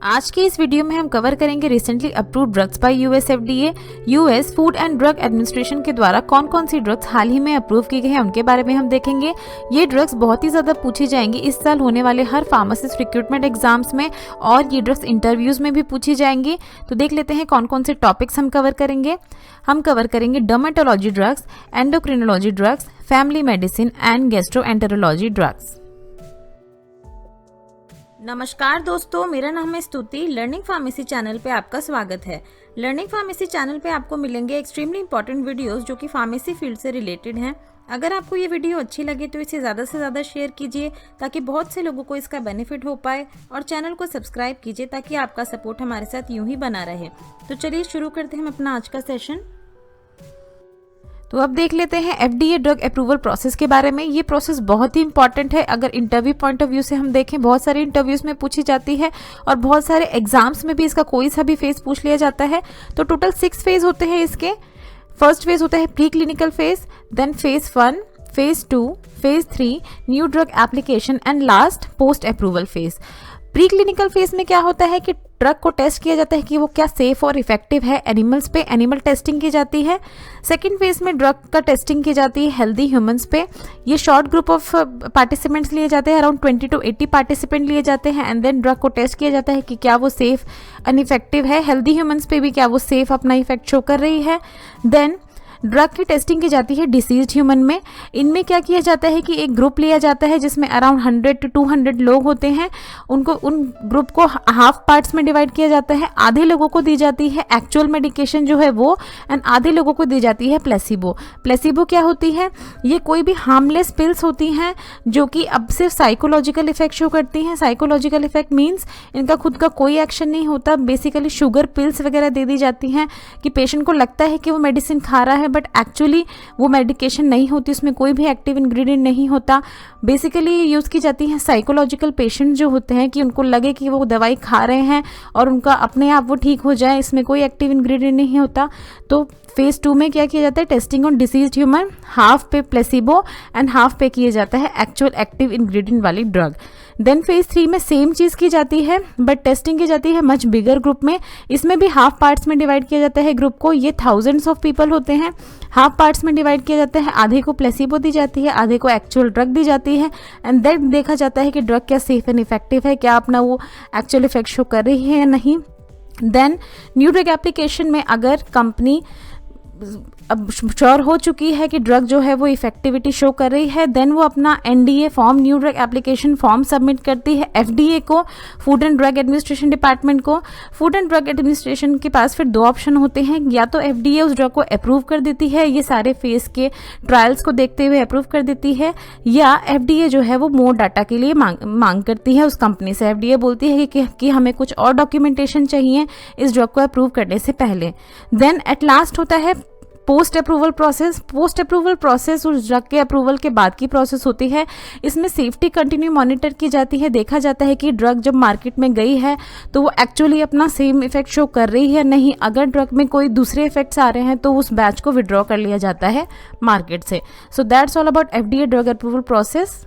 आज के इस वीडियो में हम कवर करेंगे recently approved drugs bye US FDA. US food and drug administration के द्वारा कौन कौन सी ड्रग्स हाल ही में अप्रूव की गई हैं उनके बारे में हम देखेंगे। ये ड्रग्स बहुत ही ज्यादा पूछी जाएंगी इस साल होने वाले हर फार्मासिस्ट रिक्रूटमेंट एग्जाम्स में, और ये ड्रग्स इंटरव्यूज में भी पूछी जाएंगी। तो देख लेते हैं कौन कौन से टॉपिक्स हम कवर करेंगे। हम कवर करेंगे dermatology drugs, endocrinology drugs, family medicine and gastroenterology drugs. नमस्कार दोस्तों, मेरा नाम है स्तुति। लर्निंग फार्मेसी चैनल पे आपका स्वागत है। लर्निंग फार्मेसी चैनल पे आपको मिलेंगे एक्सट्रीमली इंपॉर्टेंट वीडियोस जो कि फार्मेसी फील्ड से रिलेटेड हैं। अगर आपको ये वीडियो अच्छी लगे तो इसे ज़्यादा से ज़्यादा शेयर कीजिए ताकि बहुत से लोगों को इसका बेनिफिट हो पाए, और चैनल को सब्सक्राइब कीजिए ताकि आपका सपोर्ट हमारे साथ यूं ही बना रहे। तो चलिए शुरू करते हैं हम अपना आज का सेशन। तो अब देख लेते हैं एफडीए ड्रग अप्रूवल प्रोसेस के बारे में। ये प्रोसेस बहुत ही इंपॉर्टेंट है। अगर इंटरव्यू पॉइंट ऑफ व्यू से हम देखें, बहुत सारे इंटरव्यूज में पूछी जाती है और बहुत सारे एग्जाम्स में भी इसका कोई सा भी फेज पूछ लिया जाता है। तो टोटल 6 फेज होते हैं इसके। फर्स्ट फेज होता है pre clinical phase, then phase 1, phase 2, phase 3, new drug application and last post approval phase. Pre clinical phase में क्या होता है कि ड्रग को टेस्ट किया जाता है कि वो क्या सेफ और इफेक्टिव है। एनिमल्स पे एनिमल टेस्टिंग की जाती है। सेकंड फेज में ड्रग का टेस्टिंग की जाती है हेल्दी ह्यूमंस पे। ये शॉर्ट ग्रुप ऑफ पार्टिसिपेंट्स लिए जाते हैं, अराउंड 20 to 80 पार्टिसिपेंट लिए जाते हैं, एंड देन ड्रग को टेस्ट किया जाता है कि क्या वो सेफ एंड इफेक्टिव है। हेल्दी ह्यूमंस पे भी क्या वो सेफ अपना इफेक्ट शो कर रही है। देन ड्रग की टेस्टिंग की जाती है डिसीज्ड ह्यूमन में। इनमें क्या किया जाता है कि एक ग्रुप लिया जाता है जिसमें अराउंड 100 to 200 लोग होते हैं। उनको उन ग्रुप को हाफ पार्ट्स में डिवाइड किया जाता है। आधे लोगों को दी जाती है एक्चुअल मेडिकेशन जो है वो, एंड आधे लोगों को दी जाती है प्लेसिबो। प्लेसिबो क्या होती है? ये कोई भी हार्मलेस पिल्स होती हैं जो कि अब सिर्फ साइकोलॉजिकल इफेक्ट शो करती हैं। साइकोलॉजिकल इफेक्ट मीन्स इनका खुद का कोई एक्शन नहीं होता। बेसिकली शुगर पिल्स वगैरह दे दी जाती हैं कि पेशेंट को लगता है कि वो मेडिसिन खा रहा है, बट एक्चुअली वो मेडिकेशन नहीं होती, उसमें कोई भी एक्टिव इंग्रेडिएंट नहीं होता। बेसिकली यूज़ की जाती है साइकोलॉजिकल पेशेंट जो होते हैं कि उनको लगे कि वो दवाई खा रहे हैं और उनका अपने आप वो ठीक हो जाए, इसमें कोई एक्टिव इंग्रेडिएंट नहीं होता। तो फेज 2 में क्या किया जाता है? Testing on deceased human, half पे प्लेसिबो एंड हाफ पे किया जाता है एक्चुअल एक्टिव इंग्रेडिएंट वाली ड्रग। देन फेज 3 में सेम चीज़ की जाती है बट टेस्टिंग की जाती है मच बिगर ग्रुप में। इसमें भी हाफ पार्ट्स में डिवाइड किया जाता है ग्रुप को। ये थाउजेंड्स ऑफ पीपल होते हैं। हाफ पार्ट्स में डिवाइड किया जाता है। आधे को प्लेसिबो दी जाती है, आधे को एक्चुअल ड्रग दी जाती है, एंड देन देखा जाता है कि ड्रग क्या सेफ एंड इफेक्टिव है, क्या अपना वो एक्चुअल इफेक्ट शो कर रही है या नहीं। देन न्यू ड्रग एप्लीकेशन में अगर कंपनी अब श्योर हो चुकी है कि ड्रग जो है वो इफेक्टिविटी शो कर रही है, देन वो अपना NDA form, new drug application form submit करती है एफडीए को, food and drug administration department को। फूड एंड ड्रग एडमिनिस्ट्रेशन के पास फिर 2 ऑप्शन होते हैं, या तो एफडीए उस ड्रग को अप्रूव कर देती है, ये सारे फेज के ट्रायल्स को देखते हुए अप्रूव कर देती है, या एफडीए जो है वो मोर डाटा के लिए मांग करती है उस कंपनी से। एफडीए बोलती है कि हमें कुछ और डॉक्यूमेंटेशन चाहिए इस ड्रग को अप्रूव करने से पहले। देन एट लास्ट होता है post approval process. Post approval process उस ड्रग के अप्रूवल के बाद की प्रोसेस होती है। इसमें सेफ्टी कंटिन्यू मॉनिटर की जाती है। देखा जाता है कि ड्रग जब मार्केट में गई है तो वो एक्चुअली अपना सेम इफेक्ट शो कर रही है नहीं। अगर ड्रग में कोई दूसरे इफेक्ट्स आ रहे हैं तो उस बैच को विड्रॉ कर लिया जाता है मार्केट से। सो that's all about FDA drug approval process.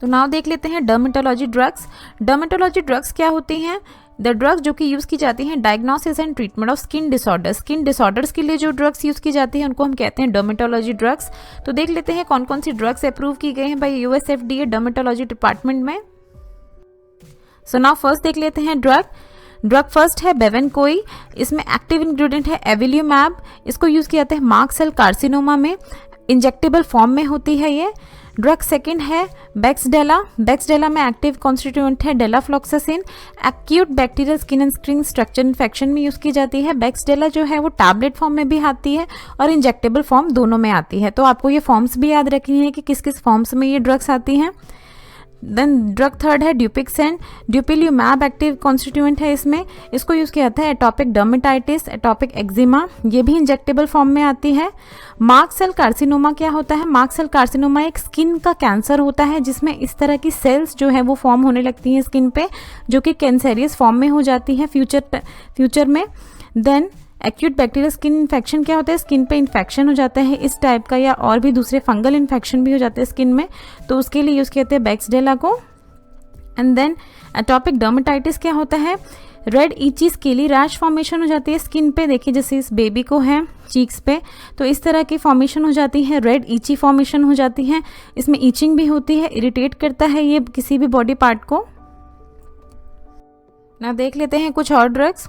तो नाउ देख लेते हैं डर्मेटोलॉजी ड्रग्स। डर्मेटोलॉजी ड्रग्स क्या होती हैं? द ड्रग्स जो कि यूज़ की जाती हैं diagnosis and treatment of skin disorders. Skin disorders के लिए जो ड्रग्स यूज़ की जाती हैं उनको हम कहते हैं डर्मेटोलॉजी ड्रग्स। तो देख लेते हैं कौन कौन सी ड्रग्स अप्रूव की गई हैं by US FDA dermatology department में। सो नाउ फर्स्ट देख लेते हैं ड्रग फर्स्ट है बेवेनकोई। इसमें एक्टिव इंग्रेडिएंट है एविल्यूमैब। इसको यूज़ किया जाता है मार्क सेल कार्सिनोमा में, इंजेक्टेबल फॉर्म में होती है ये। ड्रग सेकंड है बेक्सडेला। बेक्सडेला में एक्टिव कॉन्स्टिट्यूएंट है delafloxacin. Acute bacterial skin and skin structure infection में यूज़ की जाती है। बेक्सडेला जो है वो टैबलेट फॉर्म में भी आती है और इंजेक्टेबल फॉर्म दोनों में आती है। तो आपको ये फॉर्म्स भी याद रखनी है कि किस किस फॉर्म्स में ये ड्रग्स आती हैं। देन ड्रग थर्ड है ड्यूपिक्सेन। ड्यूपिल्यूमैब एक्टिव कॉन्स्टिट्यूएंट है इसमें। इसको यूज़ किया जाता है एटोपिक डर्मेटाइटिस, एटोपिक एक्जिमा, ये भी इंजेक्टेबल फॉर्म में आती है। मार्क सेल कार्सिनोमा क्या होता है? मार्क सेल कार्सिनोमा एक स्किन का कैंसर होता है जिसमें इस तरह की सेल्स जो है वो फॉर्म होने लगती हैं स्किन पे, जो कि कैंसरियस फॉर्म में हो जाती है फ्यूचर में। Then acute bacterial skin infection क्या होता है? स्किन पे इन्फेक्शन हो जाता है इस टाइप का, या और भी दूसरे फंगल इन्फेक्शन भी हो जाते हैं स्किन में, तो उसके लिए यूज़ करते हैं बेक्सडेला को। एंड देन एटोपिक डर्मेटाइटिस क्या होता है, रेड ईची स्केली रैश फॉर्मेशन हो जाती है स्किन पे। देखिए जैसे इस बेबी को है चीक्स पे, तो इस तरह की फॉर्मेशन हो जाती है, रेड ईची फॉर्मेशन हो जाती है। इसमें ईचिंग भी होती है, इरिटेट करता है ये किसी भी बॉडी पार्ट को। ना देख लेते हैं कुछ और ड्रग्स।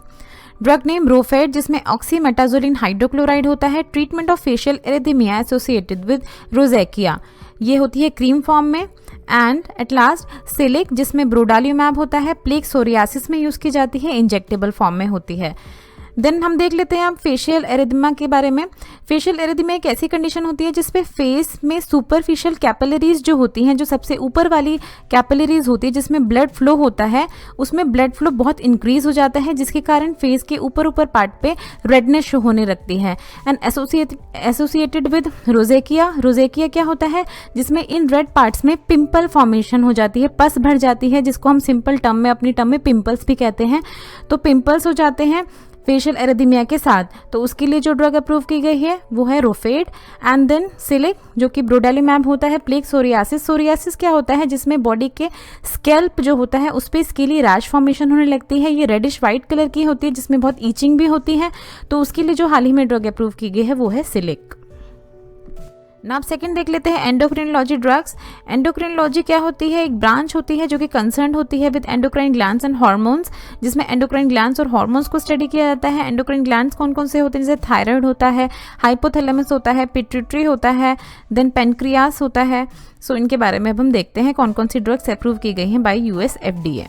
ड्रग नेम रोफेड, जिसमें ऑक्सीमेटाजोलिन हाइड्रोक्लोराइड होता है। Treatment of facial erythema associated with rosacea, ये होती है क्रीम फॉर्म में। एंड एट लास्ट सिलिक, जिसमें ब्रोडालियोमैब होता है, प्लेक सोरियासिस में यूज की जाती है, इंजेक्टेबल फॉर्म में होती है। देन हम देख लेते हैं अब फेशियल एरिथमिया के बारे में। फेशियल एरिथमिया एक ऐसी कंडीशन होती है जिसपे फेस में सुपरफिशियल कैपिलरीज जो होती हैं, जो सबसे ऊपर वाली कैपिलरीज होती है जिसमें ब्लड फ्लो होता है, उसमें ब्लड फ्लो बहुत इंक्रीज हो जाता है, जिसके कारण फेस के ऊपर पार्ट पे रेडनेस शो होने लगती है। एंड एसोसिएटेड विद रोजेकिया, रोजेकिया क्या होता है, जिसमें इन रेड पार्ट्स में पिंपल फॉर्मेशन हो जाती है, पस भर जाती है, जिसको हम सिंपल टर्म में अपनी टर्म में पिंपल्स भी कहते हैं। तो पिंपल्स हो जाते हैं फेशियल एरिथमिया के साथ, तो उसके लिए जो ड्रग अप्रूव की गई है वो है रोफेड। एंड देन सिलिक, जो कि ब्रोडालियोमैब होता है। प्लेक सोरियासिस, सोरियासिस क्या होता है, जिसमें बॉडी के स्कैल्प जो होता है उस पर स्केली रैश फॉर्मेशन होने लगती है, ये रेडिश वाइट कलर की होती है, जिसमें बहुत ईचिंग भी होती है। तो उसके लिए जो हाल ही में ड्रग अप्रूव की गई है वो है सिलिक। ना आप सेकंड देख लेते हैं एंडोक्रिनोलॉजी ड्रग्स। एंडोक्रिनोलॉजी क्या होती है, एक ब्रांच होती है जो कि कंसर्न होती है with endocrine glands and hormones, जिसमें एंडोक्राइन ग्लैंड्स और हार्मोन्स को स्टडी किया जाता है। एंडोक्राइन ग्लैंड्स कौन कौन से होते हैं, जैसे थायराइड होता है, हाइपोथैलेमस होता है, पिट्यूटरी होता है, देन पेनक्रियास होता है। सो इनके बारे में अब हम देखते हैं कौन कौन सी ड्रग्स अप्रूव की गई हैं बाय यूएस FDA।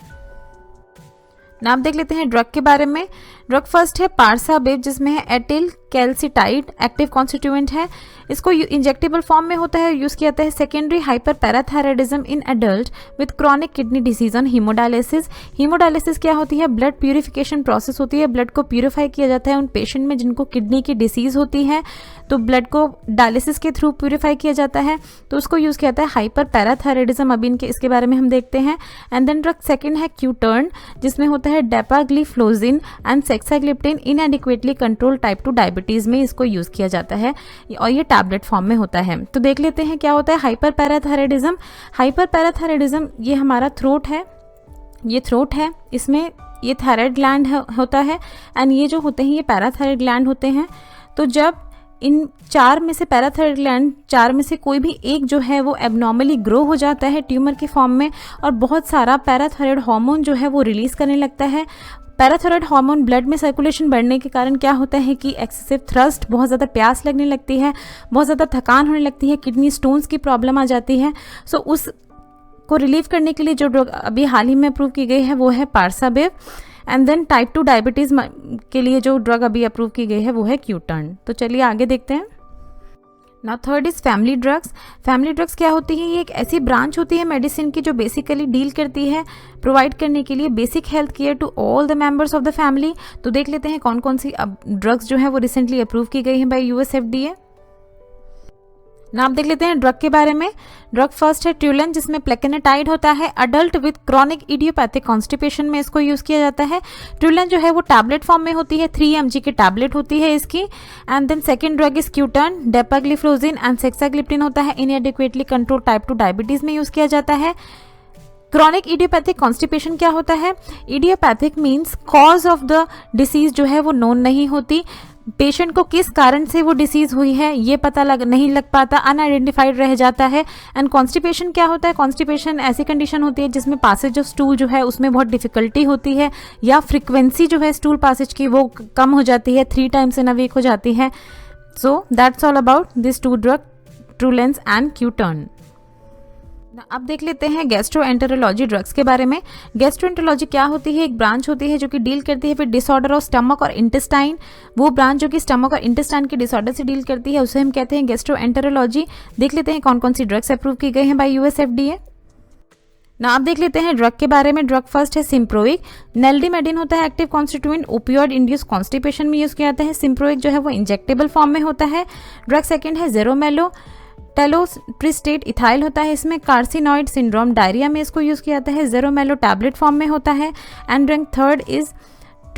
ना आप देख लेते हैं ड्रग के बारे में। ड्रग फर्स्ट है पार्साबिप, जिसमें है एटिल कैल्सिटाइड एक्टिव कॉन्स्टिट्यूएंट है, इसको इंजेक्टेबल फॉर्म में होता है, यूज किया जाता है। Secondary hyper parathyroidism in adult with chronic kidney disease on haemodialysis. Haemodialysis क्या होती है, ब्लड प्यूरिफिकेशन प्रोसेस होती है, ब्लड को प्यूरिफाई किया जाता है उन पेशेंट में जिनको किडनी की डिसीज होती है, तो ब्लड को डायलिसिस के थ्रू प्यूरिफाई किया जाता है, तो उसको यूज किया जाता है हाइपर पैराथायराइडिज्म। अभी इसके बारे में हम देखते हैं। एंड देन ड्रग सेकेंड है क्यूटर्न, जिसमें होता है dapagliflozin and saxagliptin inadequately control type 2 diabetes में इसको यूज किया जाता है, और ये टैबलेट फॉर्म में होता है। तो देख लेते हैं क्या होता है हाइपर पैराथायराइडिज्म। हाइपर पैराथायराइडिज्म ये हमारा थ्रोट है, ये थ्रोट है, इसमें ये थायराइड ग्लैंड होता है, एंड ये जो होते हैं ये पैराथायराइड ग्लैंड होते हैं। तो जब इन चार में से पैराथायराइड ग्लैंड, चार में से कोई भी एक जो है वो एबनॉर्मली ग्रो हो जाता है ट्यूमर के फॉर्म में, और बहुत सारा पैराथायराइड हार्मोन जो है वो रिलीज करने लगता है। पैराथायराइड हार्मोन ब्लड में सर्कुलेशन बढ़ने के कारण क्या होता है कि एक्सेसिव थ्रस्ट, बहुत ज़्यादा प्यास लगने लगती है, बहुत ज़्यादा थकान होने लगती है, किडनी स्टोन्स की प्रॉब्लम आ जाती है। सो उस को रिलीव करने के लिए जो ड्रग अभी हाल ही में अप्रूव की गई है वो है पार्साबिप। एंड देन टाइप 2 डायबिटीज़ के लिए जो ड्रग अभी अप्रूव की गई है वो है क्यूटर्न। तो चलिए आगे देखते हैं। Now third is family drugs. Family drugs क्या होती है, ये एक ऐसी ब्रांच होती है मेडिसिन की जो बेसिकली डील करती है प्रोवाइड करने के लिए basic health care to all the members of the family. तो देख लेते हैं कौन कौन सी ड्रग्स जो है वो रिसेंटली अप्रूव की गई हैं बाय यूएस FDA। ना आप देख लेते हैं ड्रग के बारे में। ड्रग फर्स्ट है ट्यूलन, जिसमें प्लेकेनेटाइड होता है, adult with chronic idiopathic constipation में इसको यूज किया जाता है। ट्यूलन जो है वो टैबलेट फॉर्म में होती है, 3 mg की टैबलेट होती है इसकी। And then second drug is Qtern, dapagliflozin and saxagliptin होता है, इनएडिक्वेटली कंट्रोल टाइप 2 डायबिटीज में यूज किया जाता है। क्रॉनिक इडियोपैथिक कॉन्स्टिपेशन क्या होता है, idiopathic means cause of the disease जो है वो नोन नहीं होती, पेशेंट को किस कारण से वो डिसीज हुई है ये पता नहीं लग पाता, अनआइडेंटिफाइड रह जाता है। एंड कॉन्स्टिपेशन क्या होता है, कॉन्स्टिपेशन ऐसी कंडीशन होती है जिसमें पासेज ऑफ स्टूल जो है उसमें बहुत डिफिकल्टी होती है, या फ्रीक्वेंसी जो है स्टूल पासेज की वो कम हो जाती है, 3 times इन अ वीक हो जाती है। So that's all about this 2 drug, Trulance and Qtern. अब देख लेते हैं गैस्ट्रोएंटेरोलॉजी ड्रग्स के बारे में। गैस्ट्रोएंटेरोलॉजी क्या होती है, एक ब्रांच होती है जो कि डील करती है विद डिसऑर्डर ऑफ स्टमक और इंटेस्टाइन। वो ब्रांच जो कि स्टमक और इंटेस्टाइन के डिसऑर्डर से डील करती है उसे हम कहते हैं गैस्ट्रोएंटेरोलॉजी। देख लेते हैं कौन कौन सी ड्रग्स अप्रूव की गई हैं बाय यूएस FDA। ना आप देख लेते हैं ड्रग के बारे में। ड्रग फर्स्ट है सिम्प्रोइक, नेल्डिमेडिन होता है active constituent, opioid induce constipation में यूज किया जाता है। सिम्प्रोइक जो है वो इंजेक्टेबल फॉर्म में होता है। ड्रग सेकेंड है जेरोमेलो, टेलोप्रिस्टेट इथाइल होता है इसमें, कार्सिनॉइड सिंड्रोम डायरिया में इसको यूज किया जाता है, जेरोमेलो टैबलेट फॉर्म में होता है। एंड ड्रग थर्ड इज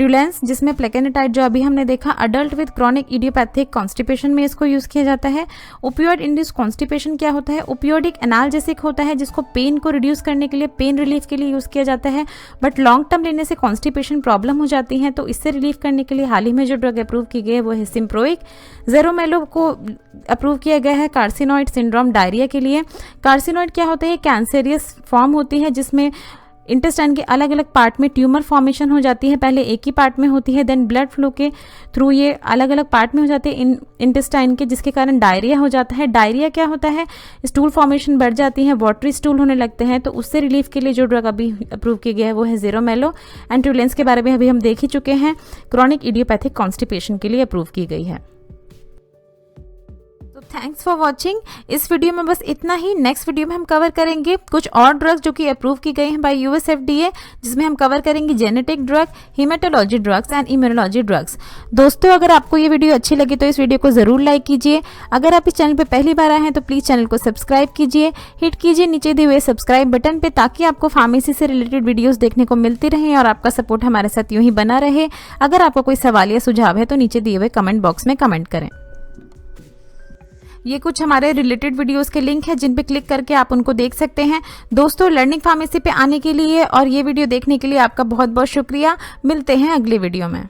ट्रूलेंस जिसमें प्लेकेनेटाइड जो अभी हमने देखा, adult with chronic idiopathic constipation में इसको यूज़ किया जाता है। ओपियोइड इंड्यूस्ड कॉन्स्टिपेशन क्या होता है? ओपियोडिक एनाल्जेसिक होता है जिसको पेन को रिड्यूस करने के लिए, पेन रिलीफ के लिए यूज़ किया जाता है, बट लॉन्ग टर्म लेने से कॉन्स्टिपेशन प्रॉब्लम हो जाती है, तो इससे रिलीफ करने के लिए हाल ही में जो ड्रग अप्रूव की गई है वो है सिम्प्रोइक। जेरोमेलो को अप्रूव किया गया है कार्सिनॉइड सिंड्रोम, डायरिया के लिए। कार्सिनॉइड क्या होता है? कैंसेरियस फॉर्म होती है जिसमें इंटेस्टाइन के अलग अलग पार्ट में ट्यूमर फॉर्मेशन हो जाती है। पहले एक ही पार्ट में होती है, देन ब्लड फ्लो के थ्रू ये अलग अलग पार्ट में हो जाते हैं इंटेस्टाइन के, जिसके कारण डायरिया हो जाता है। डायरिया क्या होता है? स्टूल फॉर्मेशन बढ़ जाती है, वाटरी स्टूल होने लगते हैं, तो उससे रिलीफ के लिए जो ड्रग अभी अप्रूव किया गया है वो है जेरोमेलो। एंड ट्रूलेंस के बारे में अभी हम देख ही चुके हैं, क्रॉनिक इडियोपैथिक कॉन्स्टिपेशन के लिए अप्रूव की गई है। Thanks for watching. इस वीडियो में बस इतना ही। नेक्स्ट वीडियो में हम कवर करेंगे कुछ और ड्रग्स जो कि अप्रूव की गई हैं बाय यूएस FDA, जिसमें हम कवर करेंगे genetic drug, haematology drugs and immunology drugs. दोस्तों, अगर आपको ये वीडियो अच्छी लगी तो इस वीडियो को ज़रूर लाइक कीजिए। अगर आप इस चैनल पर पहली बार आए हैं तो प्लीज़ चैनल को सब्सक्राइब कीजिए, हिट कीजिए नीचे दिए हुए सब्सक्राइब बटन पर, ताकि आपको फार्मेसी से रिलेटेड वीडियोज़ देखने को मिलती रहें और आपका सपोर्ट हमारे साथ यूँ ही बना रहे। अगर आपको कोई सवाल या सुझाव है तो नीचे दिए हुए कमेंट बॉक्स में कमेंट करें। ये कुछ हमारे रिलेटेड वीडियोस के लिंक है जिन पे क्लिक करके आप उनको देख सकते हैं। दोस्तों, लर्निंग फार्मेसी पे आने के लिए और ये वीडियो देखने के लिए आपका बहुत बहुत शुक्रिया। मिलते हैं अगले वीडियो में।